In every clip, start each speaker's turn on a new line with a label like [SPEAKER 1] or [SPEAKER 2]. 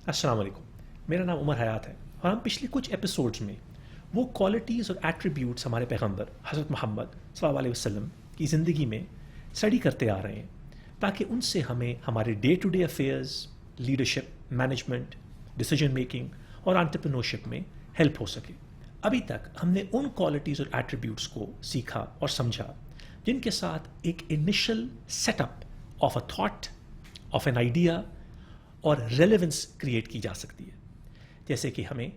[SPEAKER 1] السلام علیکم، میرا نام عمر حیات ہے اور ہم پچھلے کچھ ایپیسوڈز میں وہ کوالٹیز اور ایٹریبیوٹس ہمارے پیغمبر حضرت محمد صلی اللہ علیہ وسلم کی زندگی میں اسٹڈی کرتے آ رہے ہیں تاکہ ان سے ہمیں ہمارے day to day affairs, leadership, management, decision making اور انٹرپرینورشپ میں ہیلپ ہو سکے۔ ابھی تک ہم نے ان کوالٹیز اور ایٹریبیوٹس کو سیکھا اور سمجھا جن کے ساتھ ایک initial set up of a thought, of an idea اور ریلیونس کریٹ کی جا سکتی ہے، جیسے کہ ہمیں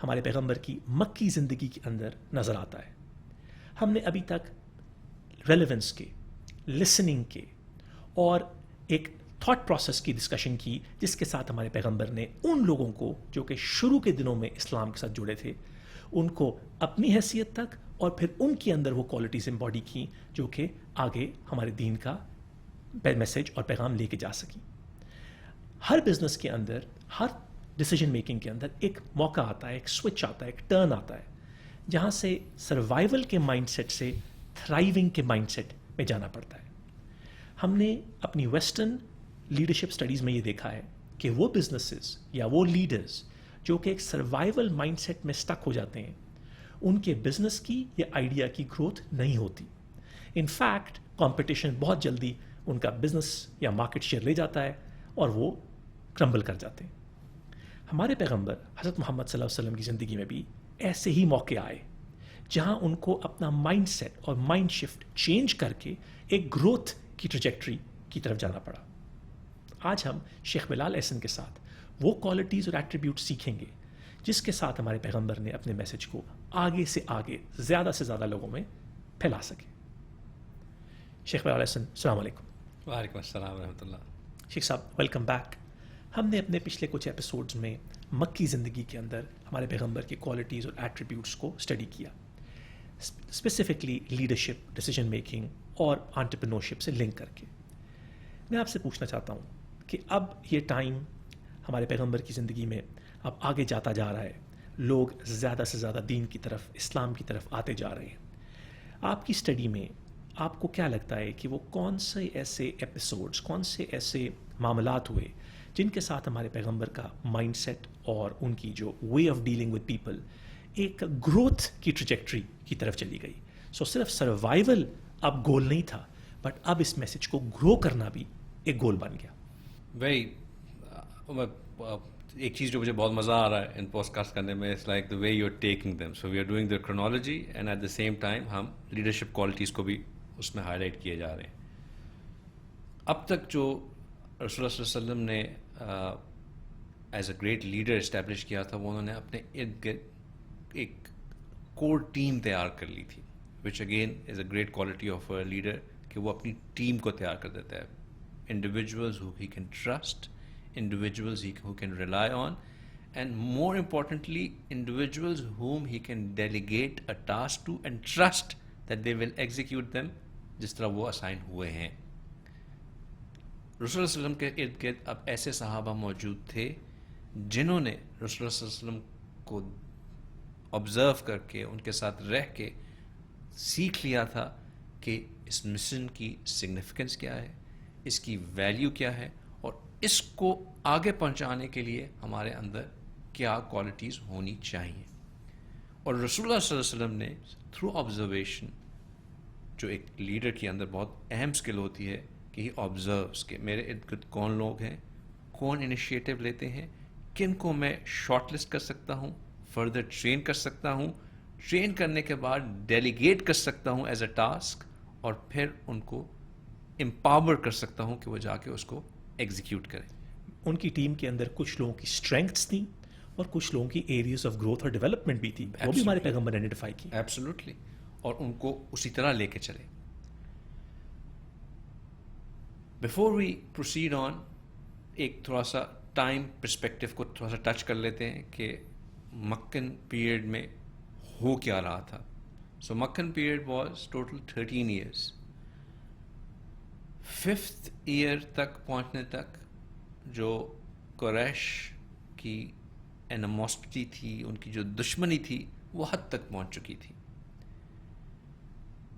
[SPEAKER 1] ہمارے پیغمبر کی مکی زندگی کے اندر نظر آتا ہے۔ ہم نے ابھی تک ریلیونس کے، لسننگ کے اور ایک تھاٹ پروسیس کی ڈسکشن کی جس کے ساتھ ہمارے پیغمبر نے ان لوگوں کو جو کہ شروع کے دنوں میں اسلام کے ساتھ جڑے تھے ان کو اپنی حیثیت تک اور پھر ان کے اندر وہ کوالٹیز امباڈی کی جو کہ آگے ہمارے دین کا میسج اور پیغام لے کے جا سکیں۔ ہر بزنس کے اندر، ہر ڈیسیجن میکنگ کے اندر ایک موقع آتا ہے، ایک سوئچ آتا ہے، ایک ٹرن آتا ہے جہاں سے سروائیول کے مائنڈ سیٹ سے تھرائیونگ کے مائنڈ سیٹ میں جانا پڑتا ہے۔ ہم نے اپنی ویسٹرن لیڈرشپ اسٹڈیز میں یہ دیکھا ہے کہ وہ بزنسز یا وہ لیڈرز جو کہ ایک سروائیول مائنڈ سیٹ میں اسٹک ہو جاتے ہیں ان کے بزنس کی یا آئیڈیا کی گروتھ نہیں ہوتی۔ ان فیکٹ کمپٹیشن بہت جلدی ان کا بزنس یا مارکیٹ شیئر لے جاتا ہے اور وہ کرمبل کر جاتے ہیں۔ ہمارے پیغمبر حضرت محمد صلی اللہ علیہ وسلم کی زندگی میں بھی ایسے ہی موقع آئے جہاں ان کو اپنا مائنڈ سیٹ اور مائنڈ شفٹ چینج کر کے ایک گروتھ کی ٹریجیکٹری کی طرف جانا پڑا۔ آج ہم شیخ بلال احسن کے ساتھ وہ کوالٹیز اور ایٹریبیوٹ سیکھیں گے جس کے ساتھ ہمارے پیغمبر نے اپنے میسج کو آگے سے آگے زیادہ سے زیادہ لوگوں میں پھیلا سکے۔ شیخ بلال احسن، السلام علیکم۔
[SPEAKER 2] وعلیکم السلام ورحمۃ اللہ۔
[SPEAKER 1] شیخ صاحب ویلکم بیک۔ ہم نے اپنے پچھلے کچھ ایپیسوڈز میں مکی زندگی کے اندر ہمارے پیغمبر کی کوالٹیز اور ایٹریبیوٹس کو اسٹڈی کیا، اسپیسیفکلی لیڈرشپ، ڈیسیجن میکنگ اور انٹرپرینورشپ سے لنک کر کے۔ میں آپ سے پوچھنا چاہتا ہوں کہ اب یہ ٹائم ہمارے پیغمبر کی زندگی میں اب آگے جاتا جا رہا ہے، لوگ زیادہ سے زیادہ دین کی طرف، اسلام کی طرف آتے جا رہے ہیں۔ آپ کی اسٹڈی میں آپ کو کیا لگتا ہے کہ وہ کون سے ایسے ایپیسوڈز، کون سے ایسے معاملات ہوئے جن کے ساتھ ہمارے پیغمبر کا مائنڈ سیٹ اور ان کی جو way of dealing with people ایک گروتھ کی ٹریجیکٹری کی طرف چلی گئی؟ سو صرف سروائیول اب گول نہیں تھا، بٹ اب اس میسج کو گرو کرنا بھی ایک گول بن گیا۔
[SPEAKER 2] ایک چیز جو مجھے بہت مزہ آ رہا ہے ان پوڈ کاسٹ کرنے میں، it's like the way you are taking them, so we are doing the chronology and at the same time ہم لیڈرشپ کوالٹیز کو بھی اس میں ہائی لائٹ کیے جا رہے ہیں۔ اب تک جو رسول اللہ صلی اللہ علیہ وسلم نے as a great leader establish کیا تھا، وہ انہوں نے اپنے ارد گرد ایک کور ٹیم تیار کر لی تھی، which again is a great quality of a leader کہ وہ اپنی ٹیم کو تیار کر دیتا ہے، individuals who he can trust, individuals who can rely on, and more importantly individuals whom he can delegate a task to and trust that they will execute them جس طرح وہ اسائن ہوئے ہیں۔ رسول اللہ صلی اللہ علیہ وسلم کے ارد گرد اب ایسے صحابہ موجود تھے جنہوں نے رسول اللہ صلی اللہ علیہ وسلم کو آبزرو کر کے ان کے ساتھ رہ کے سیکھ لیا تھا کہ اس مشن کی سگنیفیکنس کیا ہے، اس کی ویلیو کیا ہے، اور اس کو آگے پہنچانے کے لیے ہمارے اندر کیا کوالٹیز ہونی چاہیے۔ اور رسول اللہ صلی اللہ علیہ وسلم نے تھرو آبزرویشن، جو ایک لیڈر کے اندر بہت اہم اسکل ہوتی ہے کہ ہی آبزروس کہ میرے ارد گرد کون لوگ ہیں، کون انیشیٹو لیتے ہیں، کن کو میں شارٹ لسٹ کر سکتا ہوں، فردر ٹرین کر سکتا ہوں، ٹرین کرنے کے بعد ڈیلیگیٹ کر سکتا ہوں ایز اے ٹاسک، اور پھر ان کو امپاور کر سکتا ہوں کہ وہ جا کے اس کو ایگزیکیوٹ کریں۔
[SPEAKER 1] ان کی ٹیم کے اندر کچھ لوگوں کی اسٹرینگتھس تھیں اور کچھ لوگوں کی ایریاز آف گروتھ اور ڈیولپمنٹ بھی تھی، وہ بھی ہمارے پیغمبر نے آئیڈینٹیفائی کی۔
[SPEAKER 2] ایبسولوٹلی، اور ان کو اسی طرح لے کے چلے۔ بیفور وی پروسیڈ آن، ایک تھوڑا سا ٹائم پرسپیکٹو کو تھوڑا سا ٹچ کر لیتے ہیں کہ مکن پیریڈ میں ہو کیا رہا تھا۔ So Meccan period was total 13 years. 5th year تک پہنچنے تک جو قریش کی اینموسٹی تھی، ان کی جو دشمنی تھی، وہ حد تک پہنچ چکی تھی۔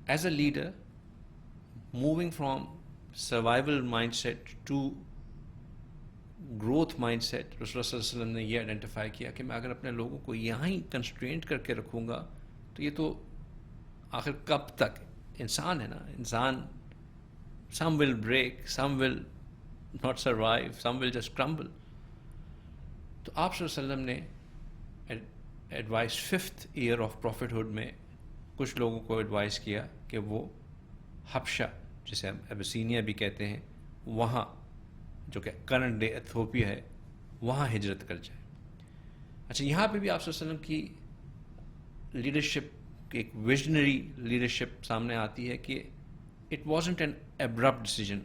[SPEAKER 2] As a leader moving from survival mind set to growth mind set رسول اللہ صلی اللہ علیہ وسلم نے یہ آئیڈینٹیفائی کیا کہ میں اگر اپنے لوگوں کو یہاں ہی کنسٹرینٹ کر کے رکھوں گا تو یہ تو آخر کب تک، انسان ہے نا، انسان some will break, some will not survive, some will just crumble. تو آپ صلی اللہ علیہ وسلم نے ایڈوائس 5th ایئر آف پروفٹہڈ میں کچھ لوگوں کو ایڈوائس کیا کہ وہ حبشہ، جسے ہم ابسینیا بھی کہتے ہیں، وہاں جو کہ کرنٹ ڈے ایتھوپیا ہے، وہاں ہجرت کر جائے. اچھا، یہاں پہ بھی آپ صلی اللہ علیہ وسلم کی لیڈرشپ، ایک ویژنری لیڈرشپ سامنے آتی ہے کہ اٹ وازنٹ این ایبرپٹ ڈیسیجن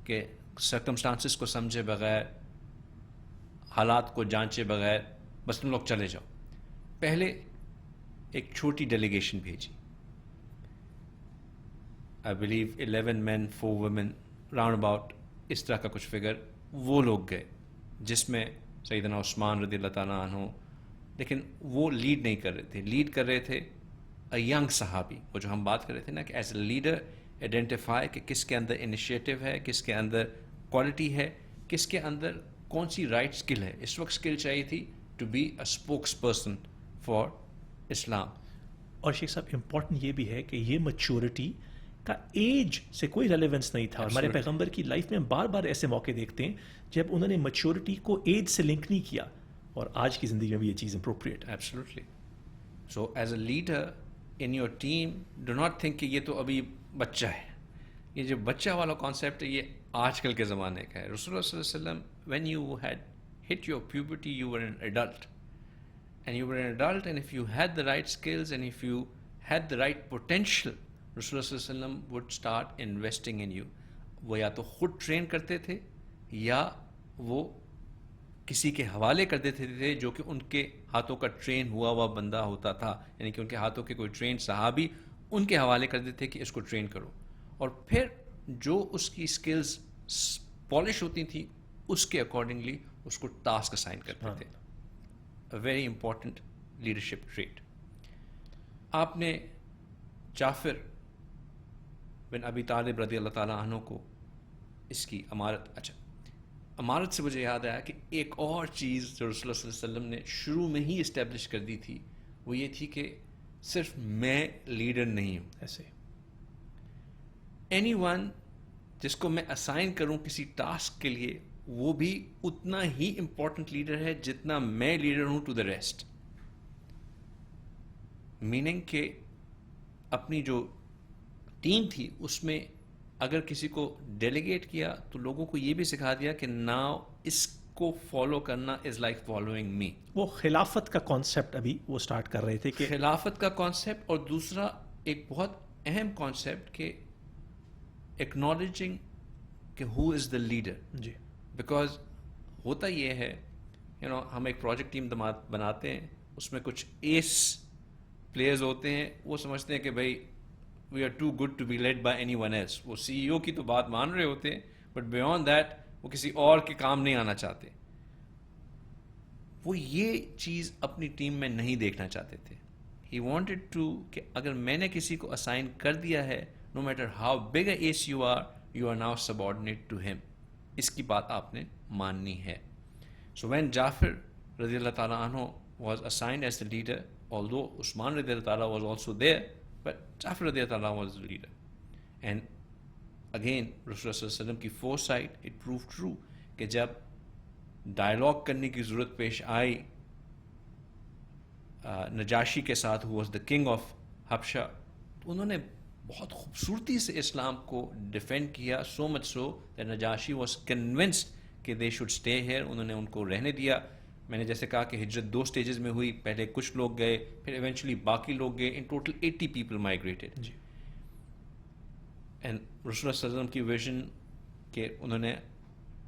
[SPEAKER 2] کہ سرکمسٹانسز کو سمجھے بغیر، حالات کو جانچے بغیر بس تم لوگ چلے جاؤ. پہلے ایک چھوٹی ڈیلیگیشن بھیجی، I believe 11 men 4 women، round about اس طرح کا کچھ فگر. وہ لوگ گئے جس میں سیدنا عثمان رضی اللہ تعالیٰ عنہ، لیکن وہ لیڈ نہیں کر رہے تھے، لیڈ کر رہے تھے اے ینگ صحابی. وہ جو ہم بات کر رہے تھے نا کہ ایز اے لیڈر آئیڈینٹیفائی کہ کس کے اندر انیشیٹو ہے، کس کے اندر کوالٹی ہے، کس کے اندر کون سی رائٹ اسکل ہے. اس وقت اسکل چاہیے تھی to be a spokesperson for Islam.
[SPEAKER 1] اور شیخ صاحب امپورٹنٹ یہ بھی ہے کہ یہ میچورٹی کا ایج سے کوئی ریلیونس نہیں تھا. ہمارے پیغمبر کی لائف میں بار بار ایسے موقع دیکھتے ہیں جب انہوں نے میچورٹی کو ایج سے لنک نہیں کیا، اور آج کی زندگی میں بھی یہ چیز اپروپریٹ ہے.
[SPEAKER 2] Absolutely. So as a leader in your team do not think کہ یہ تو ابھی بچہ ہے. یہ جو بچہ والا کانسیپٹ ہے یہ آج کل کے زمانے کا ہے. رسول اللہ صلی اللہ علیہ وسلم when you had hit your puberty you were an adult, and you were an adult, and if you had the right skills and if you had the right potential, رسول اللہ صلی اللہ علیہ وسلم would start investing in you. وہ یا تو خود train کرتے تھے یا وہ کسی کے حوالے کر دیتے تھے جو کہ ان کے ہاتھوں کا ٹرین ہوا بندہ ہوتا تھا، یعنی کہ ان کے ہاتھوں کے کوئی ٹرین صحابی ان کے حوالے کر دیتے کہ اس کو ٹرین کرو، اور پھر جو اس کی سکلز پالش ہوتی تھیں اس کے اکارڈنگلی اس کو ٹاسک اسائن کرتے تھے. A very important leadership trait. آپ نے جعفر بن ابی طالب رضی اللہ تعالیٰ عنہ کو اس کی امارت، اچھا امارت سے مجھے یاد آیا کہ ایک اور چیز جو رسول اللہ صلی اللہ علیہ وسلم نے شروع میں ہی اسٹیبلش کر دی تھی وہ یہ تھی کہ صرف میں لیڈر نہیں ہوں.
[SPEAKER 1] ایسے
[SPEAKER 2] اینی ون جس کو میں اسائن کروں کسی ٹاسک کے لیے وہ بھی اتنا ہی امپورٹنٹ لیڈر ہے جتنا میں لیڈر ہوں ٹو دا ریسٹ. میننگ کہ اپنی جو ٹیم تھی اس میں اگر کسی کو ڈیلیگیٹ کیا تو لوگوں کو یہ بھی سکھا دیا کہ ناؤ اس کو فالو کرنا از لائک فالوئنگ می.
[SPEAKER 1] وہ خلافت کا کانسیپٹ ابھی وہ اسٹارٹ کر رہے تھے کہ
[SPEAKER 2] خلافت کا کانسیپٹ، اور دوسرا ایک بہت اہم کانسیپٹ کہ ایکنالجنگ کہ ہو از دا لیڈر.
[SPEAKER 1] جی
[SPEAKER 2] بیکاز ہوتا یہ ہے ہم ایک پروجیکٹ ٹیم بناتے ہیں، اس میں کچھ ایس پلیئرز ہوتے ہیں، وہ سمجھتے ہیں کہ بھائی we are too good to be led by anyone else. وہ سی ای او کی تو بات مان رہے ہوتے ہیں بٹ بیونڈ دیٹ وہ کسی اور کے کام نہیں آنا چاہتے. وہ یہ چیز اپنی ٹیم میں نہیں دیکھنا چاہتے تھے. ہی وانٹیڈ ٹو کہ اگر میں نے کسی کو اسائن کر دیا ہے no matter how big as you are now subordinate to ہم. اس کی بات آپ نے ماننی ہے. سو وین جعفر رضی اللہ تعالیٰ عنہ was assigned as the leader, although عثمان رضی اللہ تعالیٰ was also there, but جعفر رضی اللہ تعالیٰ was the leader. And again رسول اللہ صلی اللہ علیہ وسلم کی foresight it proved true کہ جب ڈائلاگ کرنے کی ضرورت پیش آئی نجاشی کے ساتھ who was the king of حبشہ، تو انہوں نے بہت خوبصورتی سے اسلام کو ڈیفینڈ کیا. so much so that Najashi was convinced کہ they should stay here. انہوں نے ان کو رہنے دیا. میں نے جیسے کہا کہ ہجرت 2 اسٹیجز میں ہوئی، پہلے کچھ لوگ گئے پھر ایونچولی باقی لوگ گئے. In total 80 people migrated.
[SPEAKER 1] جی
[SPEAKER 2] اینڈ رسول اللہ صلی اللہ علیہ وسلم کی ویژن کہ انہوں نے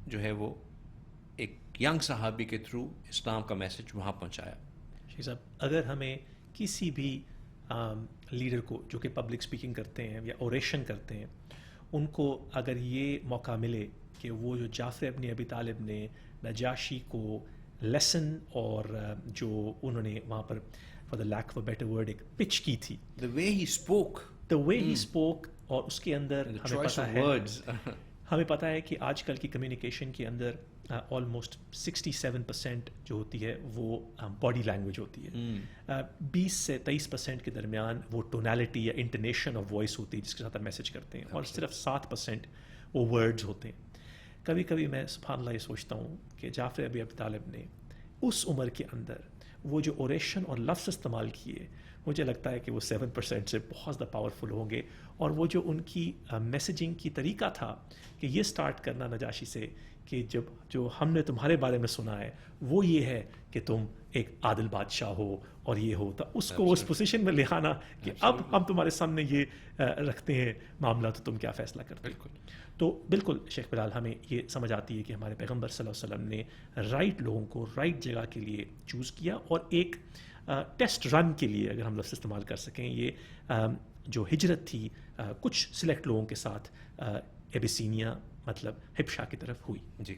[SPEAKER 2] جو ہے وہ ایک ینگ صحابی کے تھرو اسلام کا میسج وہاں پہنچایا.
[SPEAKER 1] شیخ صاحب اگر ہمیں کسی بھی لیڈر کو جو کہ پبلک اسپیکنگ کرتے ہیں یا اوریشن کرتے ہیں ان کو اگر یہ موقع ملے کہ وہ جو جعفر ابن ابی طالب نے نجاشی کو لیسن اور جو انہوں نے وہاں پر for the lack of a better word ایک پچ کی تھی،
[SPEAKER 2] the way he spoke
[SPEAKER 1] اور اس کے اندر ہمیں پتہ ہے ہمیں پتہ ہے کہ آج کل کی کمیونیکیشن کے اندر آلموسٹ 67% جو ہوتی ہے وہ باڈی لینگویج ہوتی ہے. 20 سے 23% کے درمیان وہ ٹونالٹی یا انٹونیشن آف وائس ہوتی ہے جس کے ساتھ ہم میسج کرتے ہیں, اور صرف 7% وہ ورڈز ہوتے ہیں. کبھی کبھی میں سبحان اللہ یہ سوچتا ہوں کہ جعفر ابی طالب نے اس عمر کے اندر وہ جو اوریشن اور لفظ استعمال کیے, مجھے لگتا ہے کہ وہ 7% سے بہت زیادہ پاورفل ہوں گے. اور وہ جو ان کی میسیجنگ کی طریقہ تھا کہ یہ سٹارٹ کرنا نجاشی سے کہ جو ہم نے تمہارے بارے میں سنا ہے وہ یہ ہے کہ تم ایک عادل بادشاہ ہو اور یہ ہو, تو اس کو اس پوزیشن میں لے آنا کہ اب ہم تمہارے سامنے یہ رکھتے ہیں معاملہ, تو تم کیا فیصلہ کرتے ہو. تو بالکل شیخ بلال, ہمیں یہ سمجھ آتی ہے کہ ہمارے پیغمبر صلی اللہ علیہ وسلم نے رائٹ لوگوں کو رائٹ جگہ کے لیے چوز کیا, اور ایک ٹیسٹ رن کے لیے اگر ہم لفظ استعمال کر سکیں, یہ جو ہجرت تھی کچھ سلیکٹ لوگوں کے ساتھ ایبیسینیا مطلب حبشہ کی طرف ہوئی.
[SPEAKER 2] جی.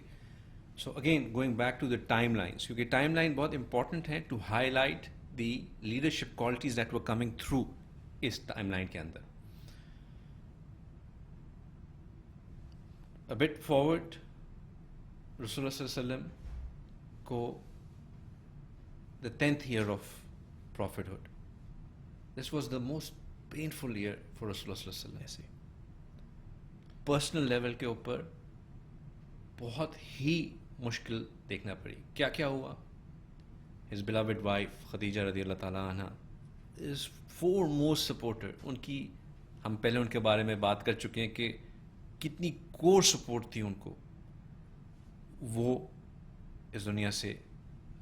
[SPEAKER 2] So again going back to the ٹائم لائنس, کیونکہ ٹائم لائن بہت امپورٹنٹ ہے to highlight the leadership qualities that were coming through اس ٹائم لائن کے اندر. A bit forward, رسول اللہ صلی اللہ علیہ وسلم کو the 10th year of prophethood. This was the most painful year for رسول اللہ صلی اللہ علیہ وسلم. پرسنل لیول کے اوپر بہت ہی مشکل دیکھنا پڑی. کیا کیا ہوا؟ his beloved wife خدیجہ رضی اللہ تعالیٰ عنہ is foremost supporter. ان کی ہم پہلے ان کے بارے میں بات کر چکے ہیں کہ کتنی کور سپورٹ تھی ان کو. وہ اس دنیا سے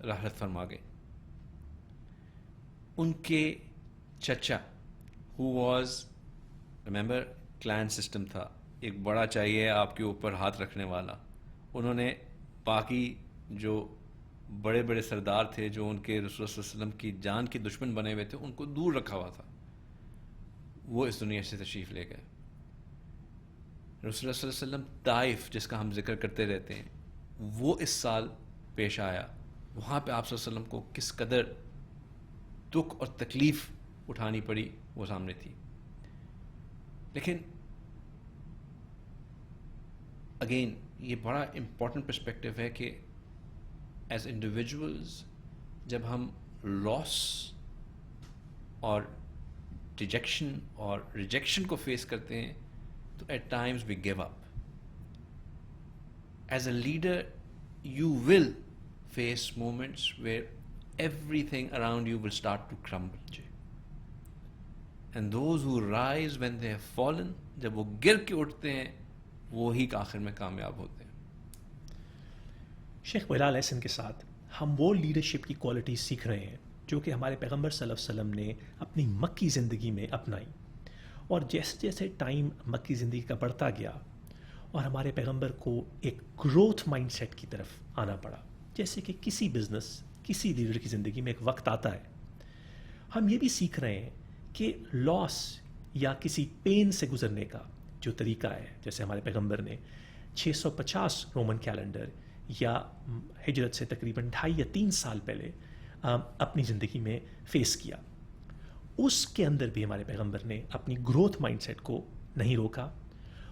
[SPEAKER 2] رحلت فرما گئے. ان کے چچا who was, remember کلان سسٹم تھا, ایک بڑا چاہیے آپ کے اوپر ہاتھ رکھنے والا. انہوں نے باقی جو بڑے بڑے سردار تھے جو ان کے رسول صلی اللہ علیہ وسلم کی جان کے دشمن بنے ہوئے تھے, ان کو دور رکھا ہوا تھا. وہ اس دنیا سے تشریف لے گئے. رسول اللہ صلی اللہ علیہ وسلم طائف جس کا ہم ذکر کرتے رہتے ہیں, وہ اس سال پیش آیا. وہاں پہ آپ صلی اللہ علیہ وسلم کو کس قدر دکھ اور تکلیف اٹھانی پڑی وہ سامنے تھی. لیکن اگین یہ بڑا امپورٹنٹ پرسپیکٹو ہے کہ ایز انڈیویجولز جب ہم لاس اور ڈیجیکشن اور ریجیکشن کو فیس کرتے ہیں تو at times we give up. As a leader you will face moments where everything around you will start to crumble. And those who rise when they have fallen, جب وہ گر کے اٹھتے ہیں وہی آخر میں کامیاب ہوتے ہیں.
[SPEAKER 1] شیخ بلال احسن کے ساتھ ہم وہ لیڈرشپ کی کوالٹی سیکھ رہے ہیں جو کہ ہمارے پیغمبر صلی اللہ علیہ وسلم نے اپنی مکی زندگی میں اپنائی. اور جیسے جیسے ٹائم مکی زندگی کا بڑھتا گیا اور ہمارے پیغمبر کو ایک گروتھ مائنڈ سیٹ کی طرف آنا پڑا, جیسے کہ کسی بزنس کسی لیڈر کی زندگی میں ایک وقت آتا ہے. ہم یہ بھی سیکھ رہے ہیں کہ لاس یا کسی پین سے گزرنے کا جو طریقہ ہے, جیسے ہمارے پیغمبر نے 650 رومن کیلنڈر یا ہجرت سے تقریباً 2.5 یا 3 سال پہلے اپنی زندگی میں فیس کیا, اس کے اندر بھی ہمارے پیغمبر نے اپنی گروتھ مائنڈ سیٹ کو نہیں روکا,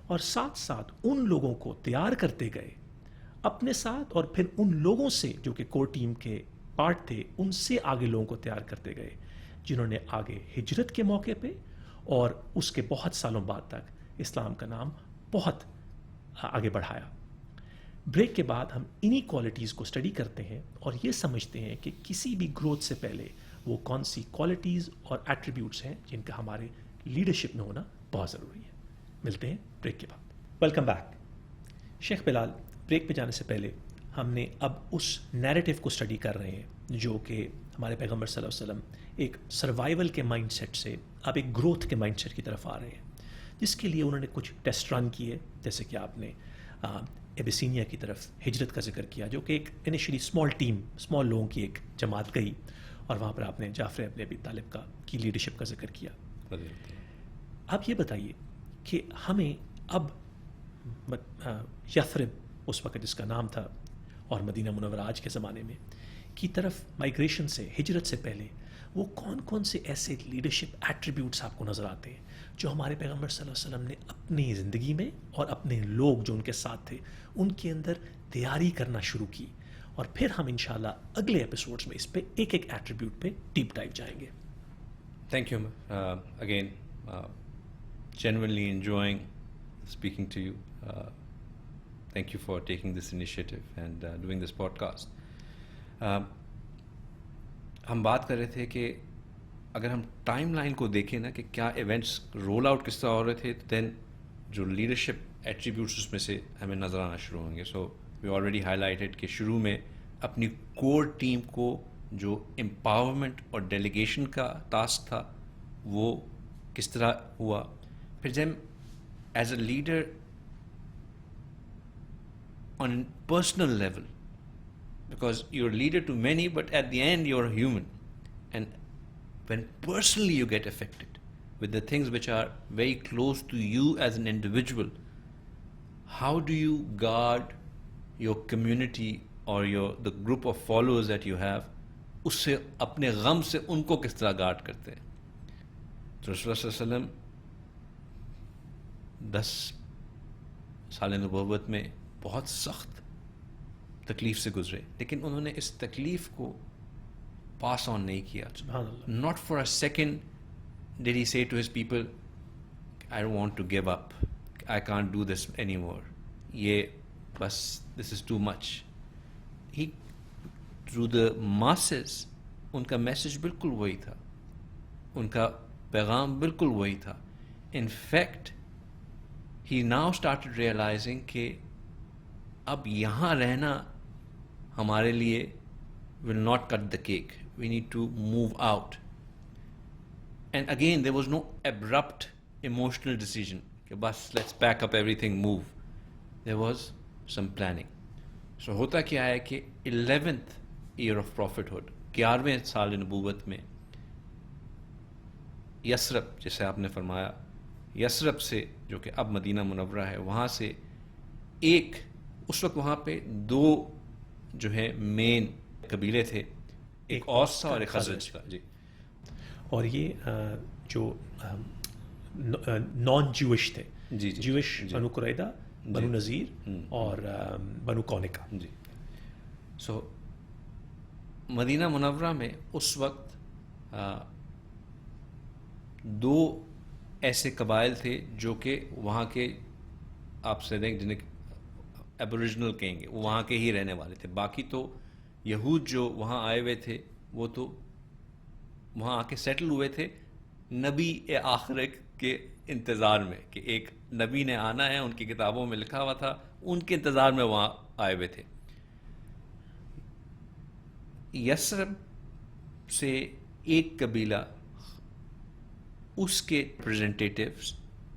[SPEAKER 1] اور ساتھ ساتھ ان لوگوں کو تیار کرتے گئے اپنے ساتھ, اور پھر ان لوگوں سے جو کہ کور ٹیم کے پارٹ تھے ان سے آگے لوگوں کو تیار کرتے گئے جنہوں نے آگے ہجرت کے موقع پہ اور اس کے بہت سالوں بعد تک اسلام کا نام بہت آگے بڑھایا. بریک کے بعد ہم انہی کوالٹیز کو اسٹڈی کرتے ہیں اور یہ سمجھتے ہیں کہ کسی بھی گروتھ سے پہلے وہ کون سی کوالٹیز اور ایٹریبیوٹس ہیں جن کا ہمارے لیڈرشپ میں ہونا بہت ضروری ہے. ملتے ہیں بریک کے بعد. Welcome back. شیخ بلال, بریک پہ جانے سے پہلے ہم نے اب اس نیریٹو کو اسٹڈی کر رہے ہیں جو کہ ہمارے پیغمبر صلی اللہ علیہ وسلم ایک سروائیول کے مائنڈ سیٹ سے اب ایک گروتھ کے مائنڈ سیٹ کی طرف آ رہے ہیں, جس کے لیے انہوں نے کچھ ٹیسٹ رن کیے, جیسے کہ آپ نے ایبیسینیا کی طرف ہجرت کا ذکر کیا جو کہ ایک انیشلی اسمال لوگوں کی ایک جماعت گئی, اور وہاں پر آپ نے جعفر ابن ابی طالب کی لیڈرشپ کا ذکر کیا. آپ یہ بتائیے کہ ہمیں اب یثرب اس وقت جس کا نام تھا اور مدینہ منورہ آج کے زمانے میں کی طرف مائیگریشن سے, ہجرت سے پہلے وہ کون کون سے ایسے لیڈرشپ ایٹریبیوٹس آپ کو نظر آتے ہیں جو ہمارے پیغمبر صلی اللہ علیہ وسلم نے اپنی زندگی میں اور اپنے لوگ جو ان کے ساتھ تھے ان کے اندر تیاری کرنا شروع کی, اور پھر ہم انشاءاللہ اگلے ایپیسوڈز میں اس پہ ایک ایک ایٹریبیوٹ پہ ڈیپ ڈائیو جائیں گے.
[SPEAKER 2] Thank you. Again, genuinely enjoying speaking to you. Thank you for taking this initiative and doing this podcast. ہم بات کر رہے تھے کہ اگر ہم ٹائم لائن کو دیکھیں نا کہ کیا ایونٹس رول آؤٹ کس طرح ہو رہے تھے, دین جو لیڈرشپ ایٹریبیوٹس اس میں سے ہمیں نظر آنا شروع ہوں گے. سو وی آلریڈی ہائی لائٹڈ کہ شروع میں اپنی کور ٹیم کو جو امپاورمنٹ اور ڈیلیگیشن کا ٹاسک تھا وہ کس طرح ہوا. پھر جب as a leader on personal level, because you're a leader to many, but at the end you're a human, and when personally you get affected with the things which are very close to you as an individual, how do you guard your community or the group of followers that you have, اس سے اپنے غم سے ان کو کس طرح guard کرتے ہیں. تو رسول اللہ صلی اللہ علیہ وسلم 10 سال نبوت میں بہت سخت تکلیف سے گزرے, لیکن انہوں نے اس تکلیف کو پاس آن نہیں کیا. Not for a second did he say to his people I don't want to give up, I can't do this any more, یہ بس this is too much. He through the masses ان کا message بالکل وہی تھا, ان کا پیغام بالکل وہی تھا. In fact he now started realising کہ اب یہاں رہنا ہمارے لیے will not cut the cake, we need to move out. And again there was no abrupt emotional decision کہ بس let's pack up everything move. There was some planning. So ہوتا کیا ہے کہ 11th ایئر آف پروفٹہڈ, 11ویں سال نبوت میں یثرب, جیسے آپ نے فرمایا, یثرب سے جو کہ اب مدینہ منورہ ہے, وہاں سے ایک, اس وقت وہاں پہ 2 جو ہے مین قبیلے تھے, ایک اوس تھا اور ایک خزرج تھا. جی.
[SPEAKER 1] اور یہ جو نان جوش تھے,
[SPEAKER 2] جی
[SPEAKER 1] جوش, بنو قریظہ, بنو نذیر اور بنو قونقہ.
[SPEAKER 2] جی. سو مدینہ منورہ میں اس وقت 2 ایسے قبائل تھے جو کہ وہاں کے, آپ سے دیں جنہیں ایبوریجنل کہیں گے, وہ وہاں کے ہی رہنے والے تھے. باقی تو یہود جو وہاں آئے ہوئے تھے وہ تو وہاں آ کے سیٹل ہوئے تھے نبی آخر کے انتظار میں, کہ ایک نبی نے آنا ہے, ان کی کتابوں میں لکھا ہوا تھا, ان کے انتظار میں وہاں آئے ہوئے تھے. یثرب سے ایک قبیلہ, اس کے ریپرزنٹیٹیوز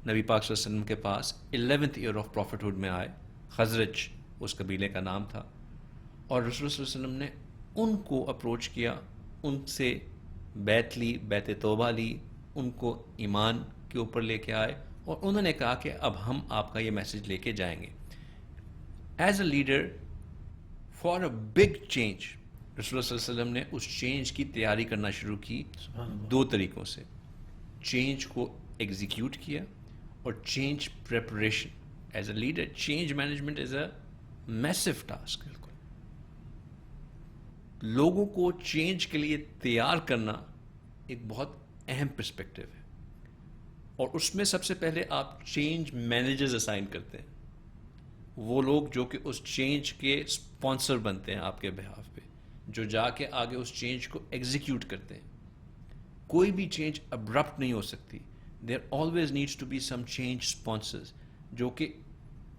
[SPEAKER 2] نبی پاک صلی اللہ علیہ وسلم کے پاس 11th ایئر آف پروفٹہڈ میں آئے. خزرج اس قبیلے کا نام تھا, اور رسول اللہ صلی اللہ علیہ وسلم نے ان کو اپروچ کیا, ان سے بیعت لی, بیعت توبہ لی, ان کو ایمان کے اوپر لے کے آئے, اور انہوں نے کہا کہ اب ہم آپ کا یہ میسج لے کے جائیں گے. As a leader for a big change, رسول اللہ صلی اللہ علیہ وسلم نے اس چینج کی تیاری کرنا شروع کی 2 طریقوں سے. چینج کو ایگزیکیوٹ کیا اور change preparation. As a leader change management is a massive task. لوگوں کو چینج کے لیے تیار کرنا ایک بہت اہم پرسپیکٹو ہے, اور اس میں سب سے پہلے آپ چینج مینیجرز اسائن کرتے ہیں, وہ لوگ جو کہ اس چینج کے اسپانسر بنتے ہیں آپ کے بہاف پہ, جو جا کے آگے اس چینج کو ایگزیکیوٹ کرتے ہیں. کوئی بھی چینج ابرپٹ نہیں ہو سکتی. There always needs to be some change sponsors جو کہ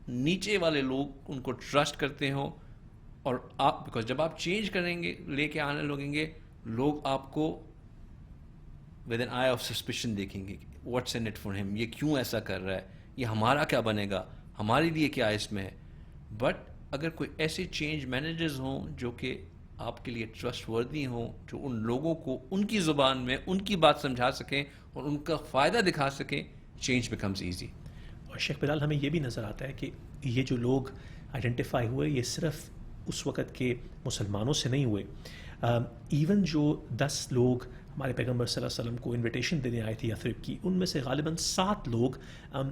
[SPEAKER 2] نیچے والے لوگ ان کو ٹرسٹ کرتے ہوں, اور آپ بیکاز جب آپ چینج کریں گے, لے کے آنے لگیں گے, لوگ آپ کو with an eye of suspicion دیکھیں گے, واٹس ان اٹ فار ہم, یہ کیوں ایسا کر رہا ہے, یہ ہمارا کیا بنے گا, ہمارے لیے کیا اس میں ہے. بٹ اگر کوئی ایسے چینج مینیجرز ہوں جو کہ آپ کے لیے ٹرسٹ وردی ہوں, جو ان لوگوں کو ان کی زبان میں ان کی بات سمجھا سکیں اور ان کا فائدہ دکھا سکیں, چینج بیکمز ایزی.
[SPEAKER 1] اور شیخ بلال, ہمیں یہ بھی نظر آتا ہے کہ یہ جو لوگ آئیڈینٹیفائی ہوئے, یہ صرف اس وقت کے مسلمانوں سے نہیں ہوئے. ایون جو 10 لوگ ہمارے پیغمبر صلی اللہ علیہ وسلم کو انویٹیشن دینے آئے تھے یثرب کی، ان میں سے غالباً 7 لوگ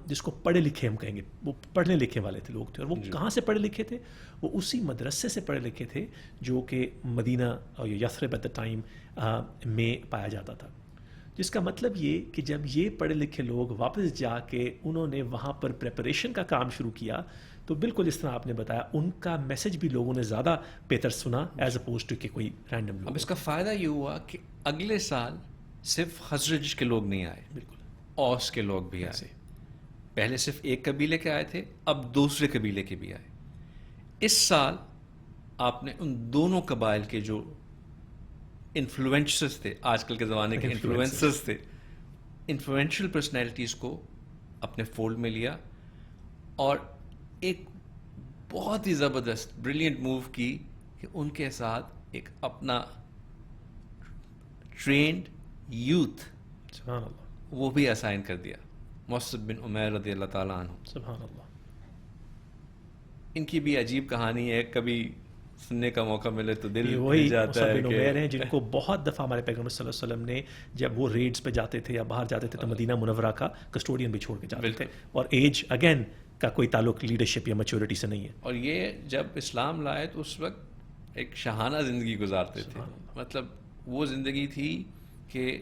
[SPEAKER 1] جس کو پڑھے لکھے ہم کہیں گے، وہ پڑھنے لکھے والے تھے لوگ تھے، اور وہ کہاں سے پڑھے لکھے تھے؟ وہ اسی مدرسے سے پڑھے لکھے تھے جو کہ مدینہ اور یثرب ایٹ دا ٹائم میں پایا جاتا تھا، جس کا مطلب یہ کہ جب یہ پڑھے لکھے لوگ واپس جا کے انہوں نے وہاں پر پریپریشن کا کام شروع کیا، تو بالکل اس طرح آپ نے بتایا ان کا میسج بھی لوگوں نے زیادہ بہتر سنا ایز اپوز ٹو کہ کوئی رینڈم لوگ.
[SPEAKER 2] اب اس کا فائدہ یہ ہوا کہ اگلے سال صرف خزرج کے لوگ نہیں آئے،
[SPEAKER 1] بالکل
[SPEAKER 2] اوس کے لوگ بھی آئے. پہلے صرف ایک قبیلے کے آئے تھے، اب دوسرے قبیلے کے بھی آئے. اس سال آپ نے ان دونوں قبائل کے جو انفلوئنسرز تھے، آج کل کے زمانے کے انفلوئنسرز تھے، انفلوئنشل پرسنالٹیز کو اپنے فولڈ میں لیا اور ایک بہت ہی زبردست بریلینٹ موو کی کہ ان کے ساتھ ایک اپنا ٹرینڈ یوتھ
[SPEAKER 1] سبحان اللہ،
[SPEAKER 2] وہ بھی اسائن کر دیا، مصعب بن عمیر رضی اللہ تعالیٰ عنہ.
[SPEAKER 1] سبحان اللہ.
[SPEAKER 2] ان کی بھی عجیب کہانی ہے، کبھی سننے کا موقع ملے تو دل
[SPEAKER 1] وہی
[SPEAKER 2] جاتا ہے
[SPEAKER 1] مصعب بن
[SPEAKER 2] کہ
[SPEAKER 1] عمیر ہیں جن کو بہت دفعہ ہمارے پیغمبر صلی اللہ علیہ وسلم نے جب وہ ریڈز پہ جاتے تھے یا باہر جاتے تھے تو مدینہ منورہ کا کسٹوڈین بھی چھوڑ کے جاتے تھے، اور ایج اگین کا کوئی تعلق لیڈرشپ یا میچورٹی سے نہیں ہے.
[SPEAKER 2] اور یہ جب اسلام لائے تو اس وقت ایک شاہانہ زندگی گزارتے تھے. مطلب وہ زندگی تھی کہ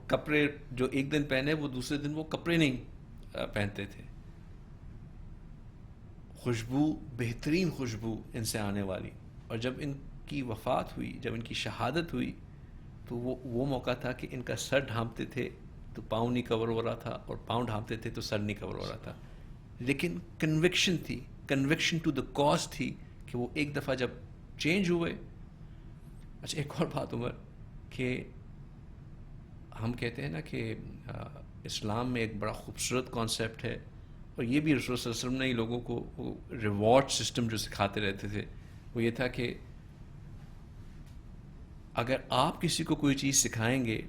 [SPEAKER 2] کپڑے جو ایک دن پہنے وہ دوسرے دن وہ کپڑے نہیں پہنتے تھے. خوشبو، بہترین خوشبو ان سے آنے والی. اور جب ان کی وفات ہوئی، جب ان کی شہادت ہوئی، تو وہ موقع تھا کہ ان کا سر ڈھانپتے تھے تو پاؤں نہیں کور ہو رہا تھا، اور پاؤں ڈھانپتے تھے تو سر نہیں کور ہو رہا تھا. لیکن کنوکشن تھی، کنوکشن ٹو دا کاز تھی کہ وہ ایک دفعہ جب چینج ہوئے. اچھا ایک اور بات عمر، کہ ہم کہتے ہیں نا کہ اسلام میں ایک بڑا خوبصورت کانسیپٹ ہے، اور یہ بھی رسول صلی اللہ علیہ وسلم نے ہی لوگوں کو وہ ریوارڈ سسٹم جو سکھاتے رہتے تھے، وہ یہ تھا کہ اگر آپ کسی کو کوئی چیز سکھائیں گے،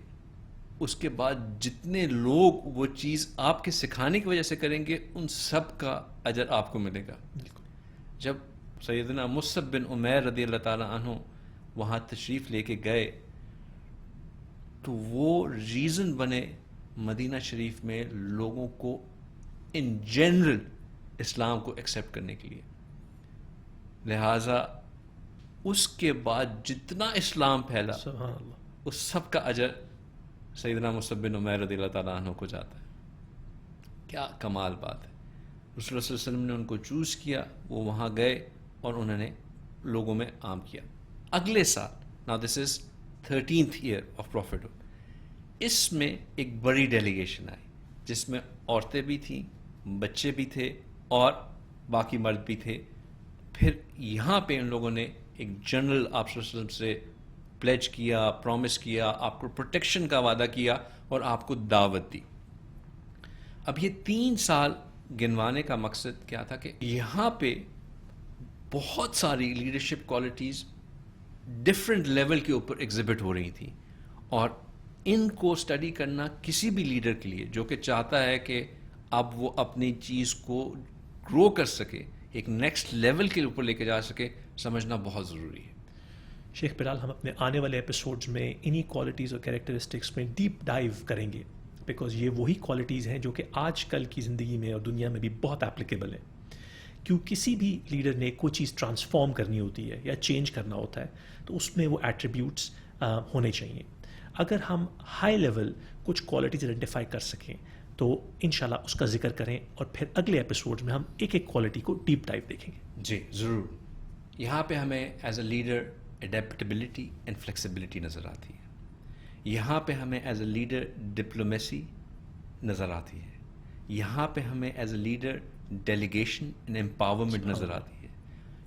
[SPEAKER 2] اس کے بعد جتنے لوگ وہ چیز آپ کے سکھانے کی وجہ سے کریں گے، ان سب کا اجر آپ کو ملے گا. جب سیدنا مصعب بن عمیر رضی اللہ تعالیٰ عنہ وہاں تشریف لے کے گئے تو وہ ریزن بنے مدینہ شریف میں لوگوں کو ان جنرل اسلام کو ایکسیپٹ کرنے کے لیے. لہٰذا اس کے بعد جتنا اسلام پھیلا
[SPEAKER 1] سبحان اللہ،
[SPEAKER 2] اس سب کا اجر سیدنا مصعب بن عمیر رضی اللہ تعالیٰ عنہ کو جاتا ہے. کیا کمال بات ہے. رسول اللہ صلی اللہ علیہ وسلم نے ان کو چوز کیا، وہ وہاں گئے اور انہوں نے لوگوں میں عام کیا. اگلے سال، نا دس از 13th year آف prophethood، اس میں ایک بڑی ڈیلیگیشن آئی جس میں عورتیں بھی تھیں، بچے بھی تھے اور باقی مرد بھی تھے. پھر یہاں پہ ان لوگوں نے ایک جنرل آپ صلی اللہ علیہ وسلم سے پلیج کیا، پرومس کیا، آپ کو پروٹیکشن کا وعدہ کیا اور آپ کو دعوت دی. اب یہ 3 سال گنوانے کا مقصد کیا تھا کہ یہاں پہ بہت ساری لیڈرشپ کوالٹیز ڈفرینٹ لیول کے اوپر ایگزبٹ ہو رہی تھیں، اور ان کو اسٹڈی کرنا کسی بھی لیڈر کے لیے جو کہ چاہتا ہے کہ اب وہ اپنی چیز کو گرو کر سکے، ایک نیکسٹ لیول کے اوپر لے کے جا سکے، سمجھنا بہت ضروری ہے.
[SPEAKER 1] شیخ بلال، ہم اپنے آنے والے ایپیسوڈز میں انہی کوالٹیز اور کیریکٹرسٹکس میں ڈیپ ڈائیو کریں گے، بیکاز یہ وہی کوالٹیز ہیں جو کہ آج کل کی زندگی میں اور دنیا میں بھی بہت اپلیکیبل ہیں. کیوں کسی بھی لیڈر نے کوئی چیز ٹرانسفارم کرنی ہوتی ہے یا چینج کرنا ہوتا ہے تو اس میں وہ ایٹریبیوٹس ہونے چاہیے. اگر ہم ہائی لیول کچھ کوالٹیز آئیڈینٹیفائی کر سکیں تو انشاءاللہ اس کا ذکر کریں، اور پھر اگلے ایپیسوڈ میں ہم ایک ایک کوالٹی کو ڈیپ ڈائیو دیکھیں گے.
[SPEAKER 2] جی ضرور. یہاں پہ ہمیں as a leader adaptability and flexibility نظر آتی ہے. یہاں پہ ہمیں ایز اے لیڈر ڈپلومیسی نظر آتی ہے. یہاں پہ ہمیں as a leader delegation and empowerment نظر آتی ہے.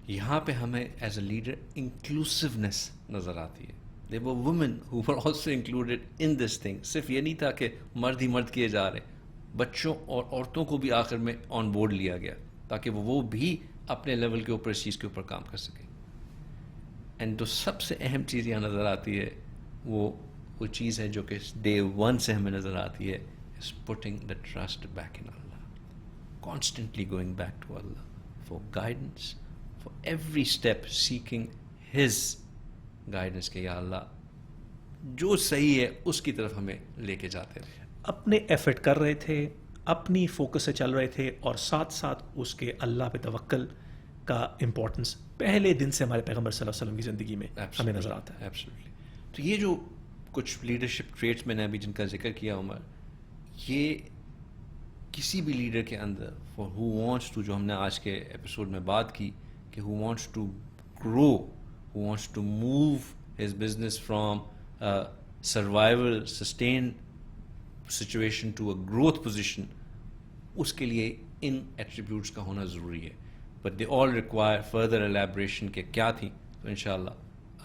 [SPEAKER 2] یہاں پہ ہمیں ایز اے لیڈر انکلوسیونیس نظر آتی ہے. There were women who were also included in this thing. صرف یہ نہیں تھا کہ مرد ہی مرد کیے جا رہے، بچوں اور عورتوں کو بھی آخر میں آن بورڈ لیا گیا تاکہ وہ بھی اپنے لیول کے اوپر اس چیز کے اوپر کام کر سکیں. اینڈ جو سب سے اہم چیز یہاں نظر آتی ہے وہ چیز ہے جو کہ ڈے 1 سے ہمیں نظر آتی ہے، is putting the trust back in Allah. Constantly going back to Allah for guidance, for every step seeking His guidance کہ یا اللہ جو صحیح ہے اس کی طرف ہمیں لے کے جاتے رہے.
[SPEAKER 1] اپنے ایفرٹ کر رہے تھے, اپنی فوکس سے چل رہے تھے, اور ساتھ ساتھ اس کے اللہ پہ توکل کا امپورٹنس پہلے دن سے ہمارے پیغمبر صلی اللہ علیہ وسلم کی زندگی میں ہمیں نظر آتا ہے.
[SPEAKER 2] ایبسلیٹلی. تو یہ جو کچھ لیڈرشپ ٹریٹس میں نے ابھی جن کا ذکر کیا عمر, یہ کسی بھی لیڈر کے اندر فار ہو وانٹس ٹو, جو ہم نے آج کے ایپیسوڈ میں بات کی کہ who wants to grow, who wants to move his business from survival sustain situation to a growth position, اس کے لیے ان ایٹریبیوٹس کا ہونا ضروری ہے. But they all require further elaboration کہ کیا تھیں. تو انشاءاللہ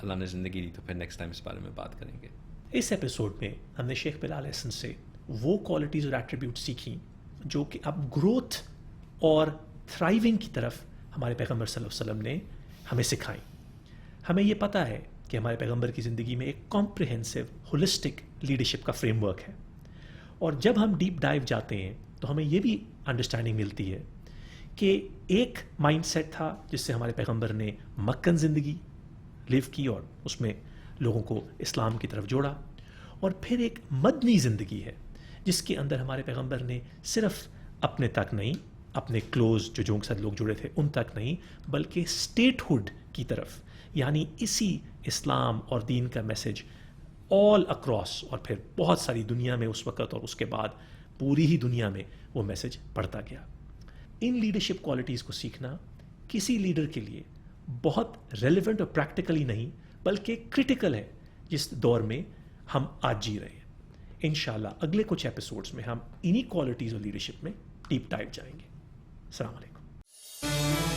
[SPEAKER 2] اللہ نے زندگی دی تو پھر نیکسٹ ٹائم اس بارے میں بات کریں گے.
[SPEAKER 1] اس ایپیسوڈ میں ہم نے شیخ بلال احسن سے وہ کوالٹیز اور ایٹریبیوٹ سیکھیں جو کہ اب گروتھ اور تھرائیونگ کی طرف ہمارے پیغمبر صلی اللہ علیہ وسلم نے ہمیں سکھائیں. ہمیں یہ پتہ ہے کہ ہمارے پیغمبر کی زندگی میں ایک کمپریہنسو ہولسٹک لیڈرشپ کا فریم ورک ہے, اور جب ہم ڈیپ ڈائیو جاتے ہیں تو ہمیں یہ بھی انڈرسٹینڈنگ ملتی ہے کہ ایک مائنڈ سیٹ تھا جس سے ہمارے پیغمبر نے مکن زندگی لیو کی اور اس میں لوگوں کو اسلام کی طرف جوڑا, اور پھر ایک مدنی زندگی ہے جس کے اندر ہمارے پیغمبر نے صرف اپنے تک نہیں, اپنے کلوز جو کے ساتھ لوگ جڑے تھے ان تک نہیں, بلکہ اسٹیٹ ہوڈ کی طرف, یعنی اسی اسلام اور دین کا میسج آل اکراس, اور پھر بہت ساری دنیا میں اس وقت اور اس کے بعد پوری ہی دنیا میں وہ میسج پڑھتا گیا. ان لیڈرشپ کوالٹیز کو سیکھنا کسی لیڈر کے لیے بہت ریلیونٹ اور پریکٹیکلی نہیں بلکہ کرٹیکل ہے جس دور میں ہم آج جی رہے ہیں. انشاءاللہ اگلے کچھ ایپیسوڈز میں ہم انہی کوالٹیز اور لیڈرشپ میں ڈیپ ڈائیو جائیں گے. السلام علیکم.